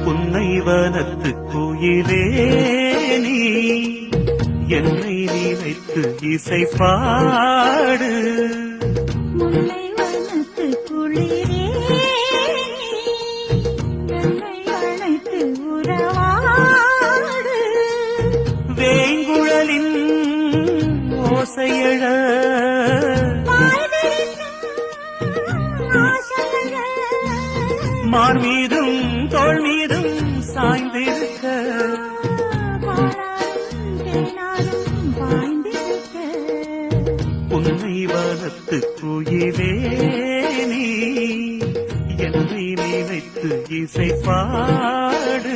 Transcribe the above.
புன்னை வனத்து குயிலே நீ என்னை நினைத்து இசை பாடு. முல்லை வனத்து குளிரே என்னை அழைத்து உறவாடு. வேங்குழலின் ஓசையழ மார் மீதும் தோள் மீதும் சாய்ந்திருக்க உன்னை வனத்து குயிலே நீ என்னை நினைத்து இசை பாடு.